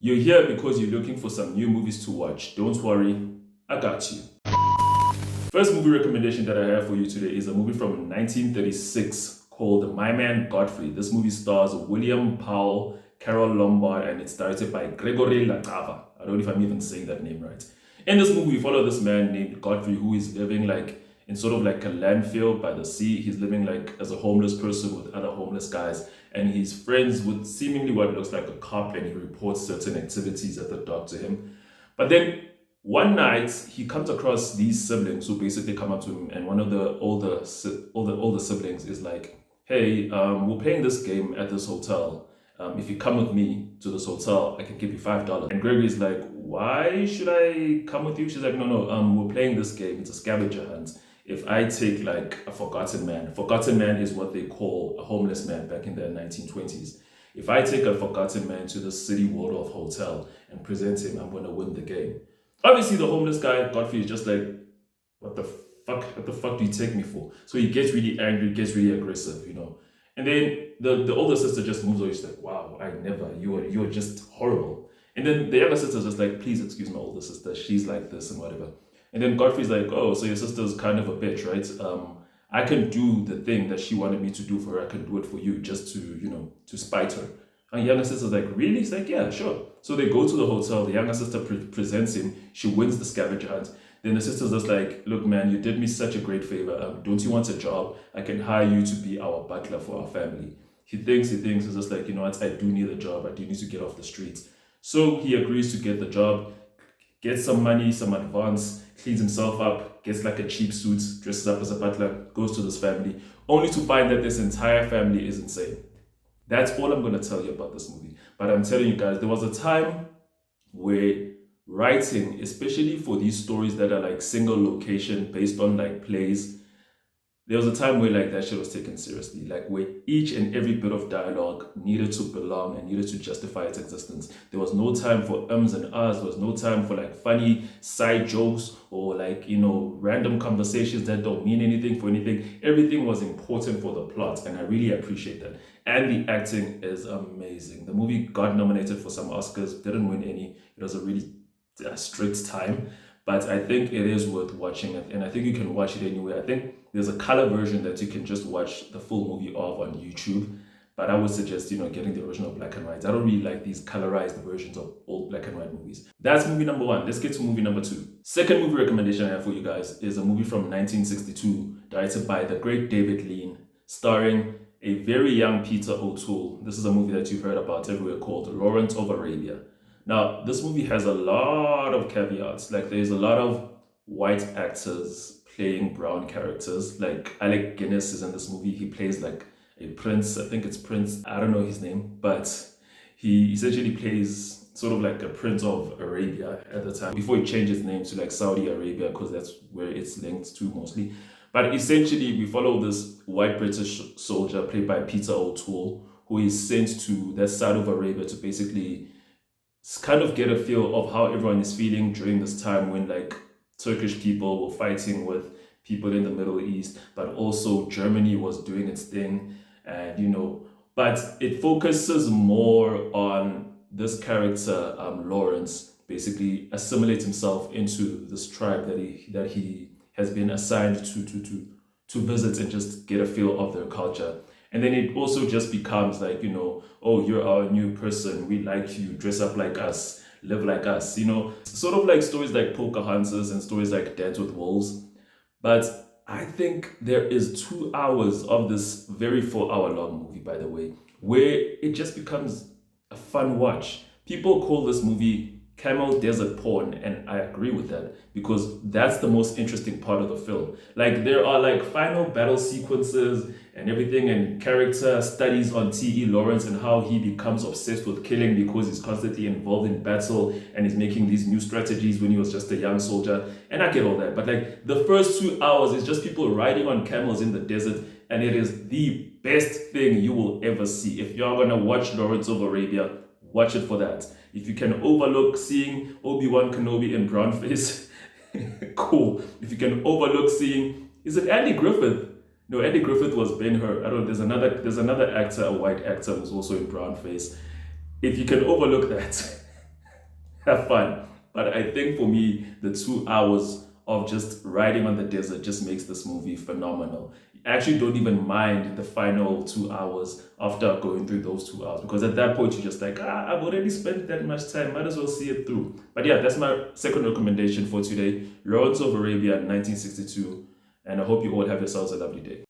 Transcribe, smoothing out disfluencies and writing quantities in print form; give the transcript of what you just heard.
You're here because you're looking for some new movies to watch. Don't worry, I got you. First movie recommendation that I have for you today is a movie from 1936 called My Man Godfrey. This movie stars William Powell, Carol Lombard, and it's directed by Gregory Lacava. I don't know if I'm even saying that name right. In this movie, we follow this man named Godfrey who is living like in sort of like a landfill by the sea. He's living like as a homeless person with other homeless guys, and he's friends with seemingly what looks like a cop, and he reports certain activities at the dock to him. But then one night he comes across these siblings who basically come up to him, and one of the older siblings is like, "Hey, we're playing this game at this hotel. If you come with me to this hotel, I can give you $5." And Gregory's like, "Why should I come with you?" She's like, "No, we're playing this game. It's a scavenger hunt. If I take like a forgotten man is what they call a homeless man back in the 1920s. If I take a forgotten man to the City Waldorf Hotel and present him, I'm going to win the game." Obviously, the homeless guy, Godfrey, is just like, what the fuck? What the fuck do you take me for? So he gets really angry, gets really aggressive. And then the older sister just moves away. She's like, "Wow, I never. You are just horrible." And then the younger sister's just like, "Please excuse my older sister. She's like this and whatever." And then Godfrey's like, "Oh, so your sister's kind of a bitch, right? I can do the thing that she wanted me to do for her. I can do it for you just to spite her." And younger sister's like, "Really?" He's like, "Yeah, sure." So they go to the hotel. The younger sister presents him. She wins the scavenger hunt. Then the sister's just like, "Look, man, you did me such a great favor. Don't you want a job? I can hire you to be our butler for our family." He thinks. He's just like, "You know what? I do need a job. I do need to get off the streets." So he agrees to get the job, gets some money, some advance, cleans himself up, gets like a cheap suit, dresses up as a butler, goes to this family, only to find that this entire family is insane. That's all I'm going to tell you about this movie. But I'm telling you guys, there was a time where writing, especially for these stories that are like single location based on like plays, there was a time where like that shit was taken seriously, like where each and every bit of dialogue needed to belong and needed to justify its existence. There was no time for ums and ahs. There was no time for like funny side jokes or like random conversations that don't mean anything for anything. Everything was important for the plot, and I really appreciate that. And the acting is amazing. The movie got nominated for some Oscars, didn't win any. It was a really strict time. But I think it is worth watching it, and I think you can watch it anywhere. I think there's a color version that you can just watch the full movie of on YouTube. But I would suggest, getting the original black and white. I don't really like these colorized versions of old black and white movies. That's movie number one. Let's get to movie number two. Second movie recommendation I have for you guys is a movie from 1962, directed by the great David Lean, starring a very young Peter O'Toole. This is a movie that you've heard about everywhere called Lawrence of Arabia. Now, this movie has a lot of caveats. Like, there's a lot of white actors playing brown characters. Like, Alec Guinness is in this movie. He plays like a prince. I think it's Prince. I don't know his name, but he essentially plays sort of like a prince of Arabia at the time, before he changed his name to like Saudi Arabia, because that's where it's linked to mostly. But essentially, we follow this white British soldier played by Peter O'Toole, who is sent to that side of Arabia to basically kind of get a feel of how everyone is feeling during this time when like Turkish people were fighting with people in the Middle East, but also Germany was doing its thing. And but it focuses more on this character, Lawrence, basically assimilate himself into this tribe that he has been assigned to visit and just get a feel of their culture. And then it also just becomes like, "Oh, you're our new person. We like you. Dress up like us. Live like us." Sort of like stories like Pocahontas and stories like Dance with Wolves. But I think there is 2 hours of this very 4-hour long movie, by the way, where it just becomes a fun watch. People call this movie camel desert porn, and I agree with that, because that's the most interesting part of the film. Like, there are like final battle sequences and everything, and character studies on T.E. Lawrence and how he becomes obsessed with killing because he's constantly involved in battle and he's making these new strategies when he was just a young soldier. And I get all that, but like the first 2 hours is just people riding on camels in the desert, and it is the best thing you will ever see. If you're gonna watch Lawrence of Arabia, watch it for that. If you can overlook seeing Obi-Wan Kenobi in brown face, cool. If you can overlook seeing, is it Andy Griffith? No, Andy Griffith was Ben-Hur. I don't know, there's another actor, a white actor, who's also in brown face. If you can overlook that, have fun. But I think for me, the 2 hours of just riding on the desert just makes this movie phenomenal. I actually don't even mind the final 2 hours after going through those 2 hours, because at that point you're just like, I've already spent that much time, might as well see it through. But yeah, that's my second recommendation for today, Lawrence of Arabia 1962. And I hope you all have yourselves a lovely day.